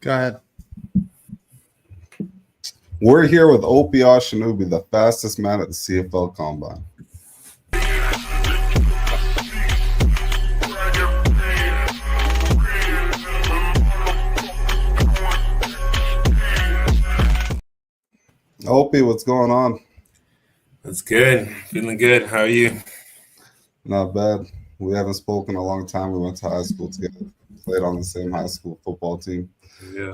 Go ahead. We're here with Ope Oshinubi, the fastest man at the CFL Combine. Ope, what's going on? That's good. Feeling good. How are you? Not bad. We haven't spoken a long time. We went to high school together, played on the same high school football team. Yeah.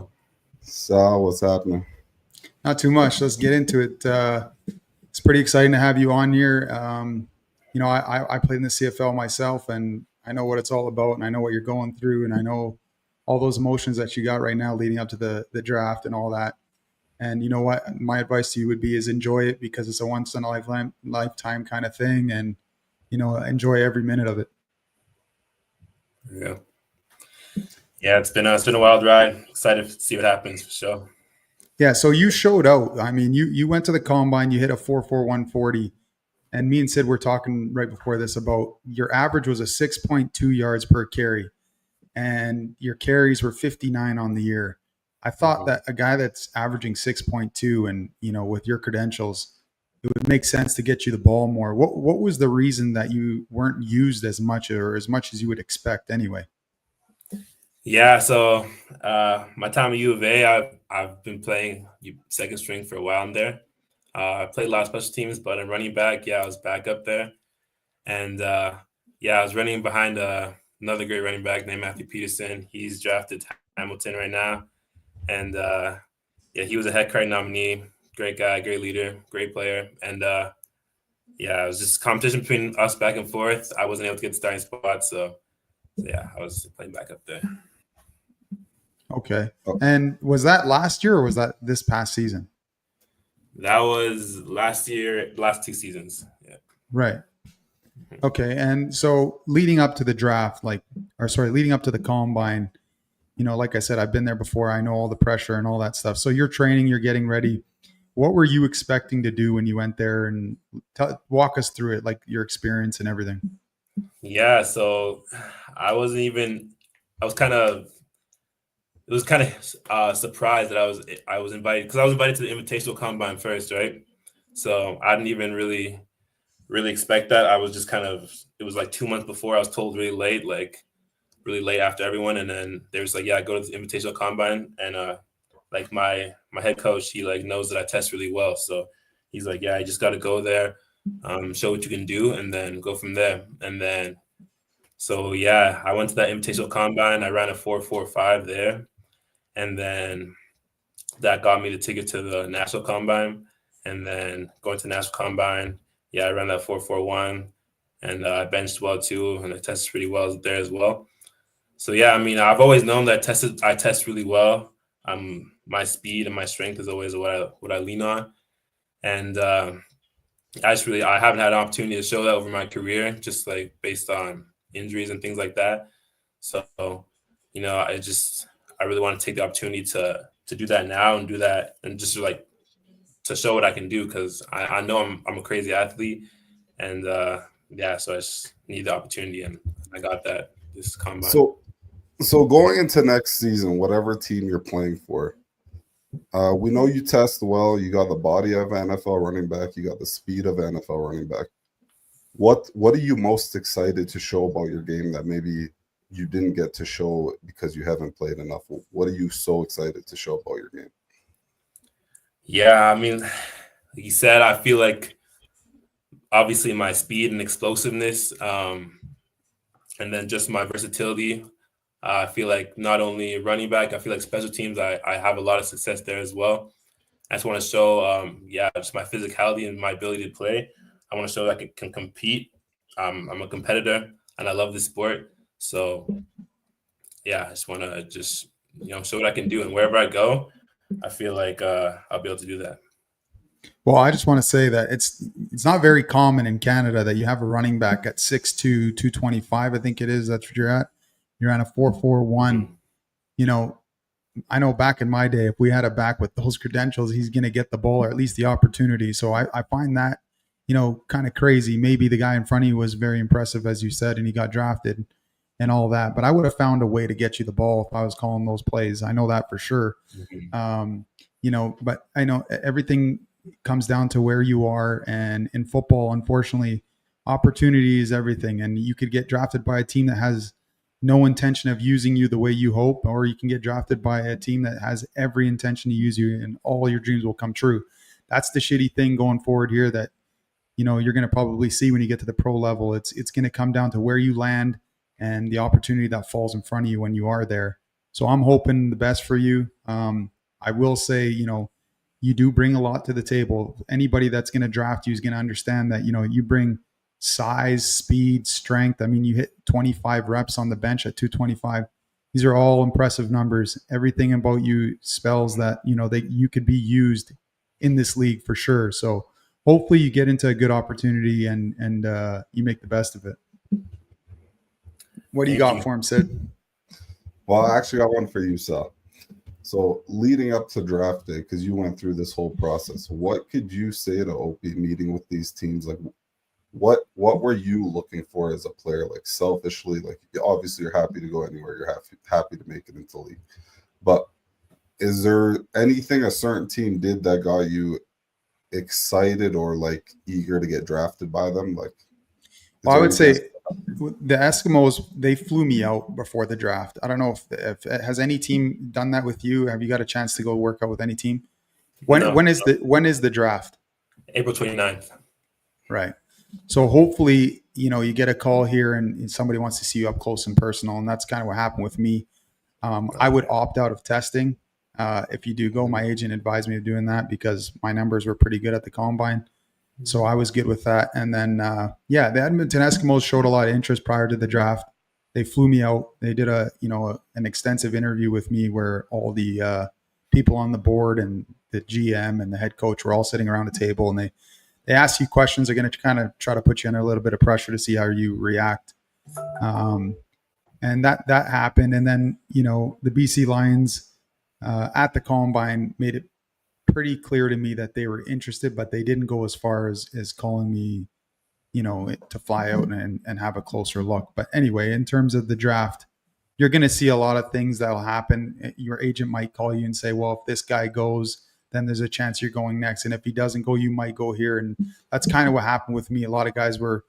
So, what's happening? Not too much. Let's get into it. It's pretty exciting to have you on here. I played in the CFL myself, and I know what it's all about, and I know what you're going through, and I know all those emotions that you got right now leading up to the draft and all that. And you know what? My advice to you would be is enjoy it, because it's a once in a lifetime kind of thing, and enjoy every minute of it. Yeah. Yeah, it's been a wild ride. Excited to see what happens for sure. Yeah, so you showed out. I mean, you went to the combine, you hit a 4.4140, and me and Sid were talking right before this about your average was a 6.2 yards per carry, and your carries were 59 on the year. I thought that a guy that's averaging 6.2 and, with your credentials, it would make sense to get you the ball more. What was the reason that you weren't used as much, or as much as you would expect anyway? Yeah, so my time at U of A, I've been playing second string for a while in there. I played a lot of special teams, but in running back, I was back up there. And I was running behind another great running back named Matthew Peterson. He's drafted to Hamilton right now. And he was a head card nominee. Great guy, great leader, great player. And it was just competition between us back and forth. I wasn't able to get the starting spot, so I was playing back up there. Okay. And was that last year, or was that this past season? That was last year, last 2 seasons. Yeah. Right. Okay. And so leading up to the draft, leading up to the combine, like I said, I've been there before. I know all the pressure and all that stuff. So you're training, you're getting ready. What were you expecting to do when you went there? And walk us through it, like your experience and everything. Yeah. So it was kind of surprised that I was invited, because I was invited to the Invitational Combine first, right? So I didn't even really expect that. I was just it was like 2 months before. I was told really late after everyone, and then they was like, go to the Invitational Combine, and my head coach, he knows that I test really well, so he's like, you just got to go there, show what you can do, and then go from there. And then I went to that Invitational Combine. I ran a 4.45 there, and then that got me the ticket to the National Combine. And then going to the National Combine, I ran that 4.41, and I benched well too, and I tested pretty well there as well. So I've always known that I test really well. My speed and my strength is always what I lean on, and I haven't had an opportunity to show that over my career, just based on injuries and things like that. So I really want to take the opportunity to do that now, and do that, and just to show what I can do, because I know I'm a crazy athlete, and so I just need the opportunity, and I got that this combine. So going into next season, whatever team you're playing for, we know you test well. You got the body of an NFL running back. You got the speed of an NFL running back. What are you most excited to show about your game that maybe you didn't get to show because you haven't played enough? What are you so excited to show about your game? Yeah, like you said, I feel like obviously my speed and explosiveness, and then just my versatility. I feel like not only running back, I feel like special teams, I have a lot of success there as well. I just want to show, just my physicality and my ability to play. I want to show that I can compete. I'm a competitor, and I love this sport. So, I just want to show what I can do. And wherever I go, I feel like I'll be able to do that. Well, I just want to say that it's not very common in Canada that you have a running back at 6'2", 225, I think it is. That's what you're at. You're on a 4.41. I know back in my day, if we had a back with those credentials, he's going to get the ball, or at least the opportunity. So I find that, kind of crazy. Maybe the guy in front of you was very impressive, as you said, and he got drafted. and all that. But I would have found a way to get you the ball if I was calling those plays. I know that for sure. But I know everything comes down to where you are. And in football, unfortunately, opportunity is everything. And you could get drafted by a team that has no intention of using you the way you hope, or you can get drafted by a team that has every intention to use you and all your dreams will come true. That's the shitty thing going forward here that, you're going to probably see when you get to the pro level. It's going to come down to where you land and the opportunity that falls in front of you when you are there. So I'm hoping the best for you. I will say, you do bring a lot to the table. Anybody that's going to draft you is going to understand that, you bring size, speed, strength. I mean, you hit 25 reps on the bench at 225. These are all impressive numbers. Everything about you spells that, that you could be used in this league for sure. So hopefully you get into a good opportunity and you make the best of it. What do you got for him, Sid? Well, I actually got one for you, Sal. So leading up to draft day, because you went through this whole process, what could you say to Opie meeting with these teams? Like, what were you looking for as a player? Like, selfishly, like, obviously you're happy to go anywhere. You're happy to make it into league. But is there anything a certain team did that got you excited or like eager to get drafted by them? Like, well, I would say the Eskimos, they flew me out before the draft. I don't know if has any team done that with you? Have you got a chance to go work out with any team? When is the draft? April 29th. Right. So hopefully, you get a call here and somebody wants to see you up close and personal. And that's kind of what happened with me. I would opt out of testing. If you do go, my agent advised me of doing that because my numbers were pretty good at the combine. So I was good with that. And then, the Edmonton Eskimos showed a lot of interest prior to the draft. They flew me out. They did an extensive interview with me where all the people on the board and the GM and the head coach were all sitting around a table, and they ask you questions. They're going to kind of try to put you under a little bit of pressure to see how you react. And that happened. And then, the BC Lions at the combine made it pretty clear to me that they were interested, but they didn't go as far as calling me, to fly out and have a closer look. But anyway, in terms of the draft, you're going to see a lot of things that will happen. Your agent might call you and say, well, if this guy goes, then there's a chance you're going next. And if he doesn't go, you might go here. And that's kind of what happened with me. A lot of guys were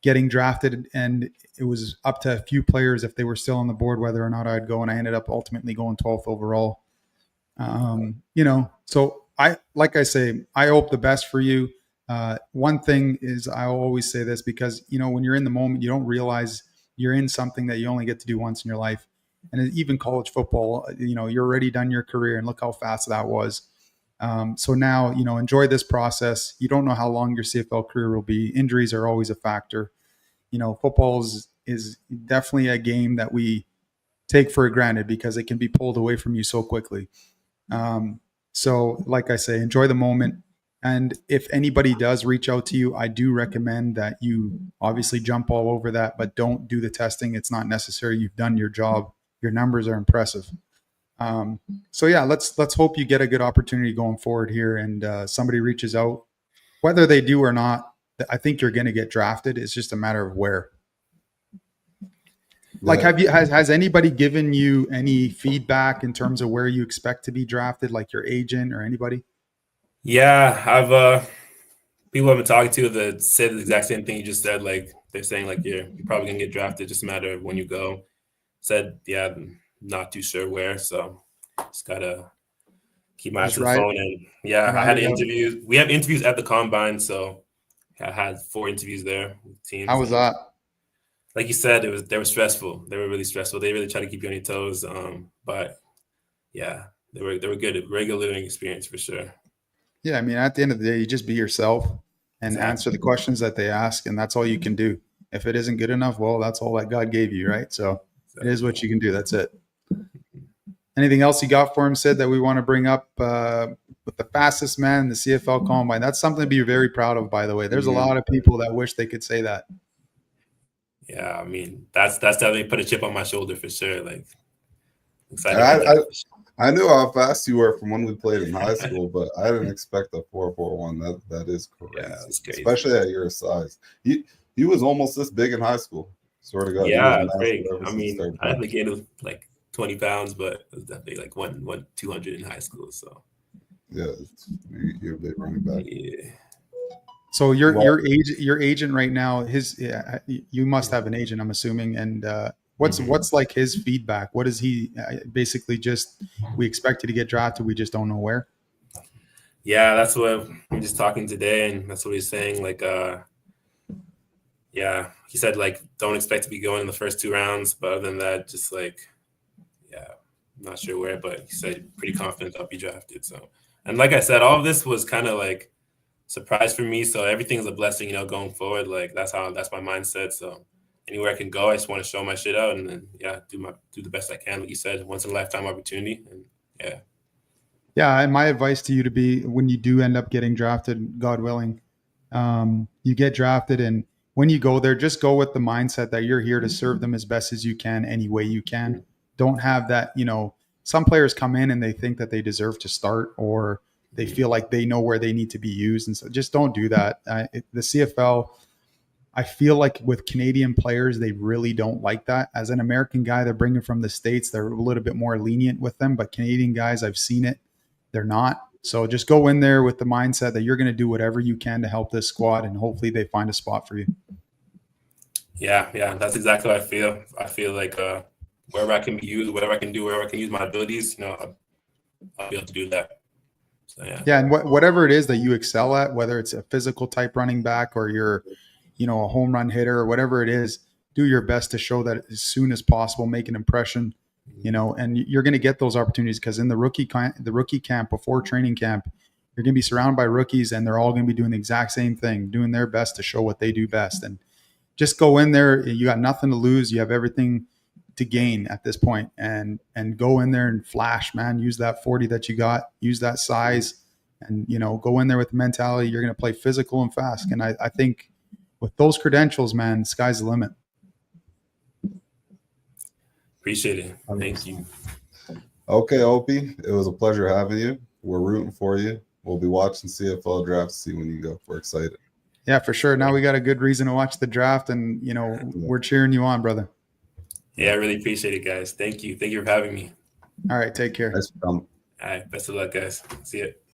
getting drafted, and it was up to a few players if they were still on the board, whether or not I'd go. And I ended up ultimately going 12th overall. So like I say, I hope the best for you. One thing is, I always say this because, when you're in the moment, you don't realize you're in something that you only get to do once in your life. And even college football, you're already done your career, and look how fast that was. So now, enjoy this process. You don't know how long your CFL career will be. Injuries are always a factor. Football is definitely a game that we take for granted because it can be pulled away from you so quickly. So like I say, enjoy the moment. And if anybody does reach out to you, I do recommend that you obviously jump all over that, but don't do the testing. It's not necessary. You've done your job. Your numbers are impressive. Let's hope you get a good opportunity going forward here, and somebody reaches out. Whether they do or not, I think you're going to get drafted. It's just a matter of where. Like, has anybody given you any feedback in terms of where you expect to be drafted, like your agent or anybody? Yeah, I've people I've been talking to that said the exact same thing you just said. Like, they're saying like you're probably gonna get drafted, just a matter of when you go. Said, yeah, I'm not too sure where, so just gotta keep my eyes on the phone. And I had interviews. We have interviews at the combine, so I had 4 interviews there with teams. How was that? Like you said, they were stressful. They were really stressful. They really try to keep you on your toes. But yeah, they were good. A regular living experience for sure. Yeah, I mean, at the end of the day, you just be yourself and answer the questions that they ask, and that's all you can do. If it isn't good enough, well, that's all that God gave you, right? So it is what you can do. That's it. Anything else you got for him, Sid, that we want to bring up with the fastest man in the CFL combine? That's something to be very proud of, by the way. There's a lot of people that wish they could say that. Yeah, I mean, that's definitely put a chip on my shoulder for sure. Like, excited. I knew how fast you were from when we played in high school, but I didn't expect a 4.41. That is crazy. Yeah, that's crazy. Especially at your size. He was almost this big in high school. Swear to God, he was Yeah, it's massive big. ever I since he mean, started I playing. had to gain like 20 pounds, but it was definitely like one 200 in high school. So Yeah, you're a big running back. yeah. So Well, your agent right now, you must have an agent, I'm assuming. And what's like his feedback? What is he basically just? We expect you to get drafted. We just don't know where. Yeah, that's what we're just talking today, and that's what he's saying. Like, yeah, he said like don't expect to be going in the first 2 rounds, but other than that, just like, yeah, I'm not sure where, but he said pretty confident I'll be drafted. So, and like I said, all of this was kind of like surprise for me. So everything's a blessing, going forward. Like that's my mindset. So anywhere I can go, I just want to show my shit out, and then do the best I can. Like you said, once in a lifetime opportunity, and yeah. Yeah, and my advice to you to be when you do end up getting drafted, God willing, you get drafted, and when you go there, just go with the mindset that you're here to serve them as best as you can, any way you can. Don't have that, some players come in and they think that they deserve to start, or they feel like they know where they need to be used, and so just don't do that. The CFL, I feel like with Canadian players, they really don't like that. As an American guy, they're bringing from the States, they're a little bit more lenient with them, but Canadian guys, I've seen it, they're not. So just go in there with the mindset that you're going to do whatever you can to help this squad, and hopefully they find a spot for you. Yeah, that's exactly how I feel. I feel like wherever I can be used, whatever I can do, wherever I can use my abilities, I'll be able to do that. So yeah. Yeah, and whatever it is that you excel at, whether it's a physical type running back or you're, a home run hitter or whatever it is, do your best to show that as soon as possible, make an impression, and you're going to get those opportunities because in the rookie camp before training camp, you're going to be surrounded by rookies and they're all going to be doing the exact same thing, doing their best to show what they do best. And just go in there. You got nothing to lose. You have everything to gain at this point, and go in there and flash, man. Use that 40 that you got, use that size, and go in there with the mentality you're going to play physical and fast. And I think with those credentials, man, sky's the limit. Appreciate it. Thank you. Okay, Opie, it was a pleasure having you. We're rooting for you. We'll be watching CFL draft to see when you go. We're excited. Yeah, for sure. Now we got a good reason to watch the draft, and we're cheering you on, brother. Yeah, I really appreciate it, guys. Thank you. Thank you for having me. All right, take care. Thanks for coming. All right, best of luck, guys. See ya.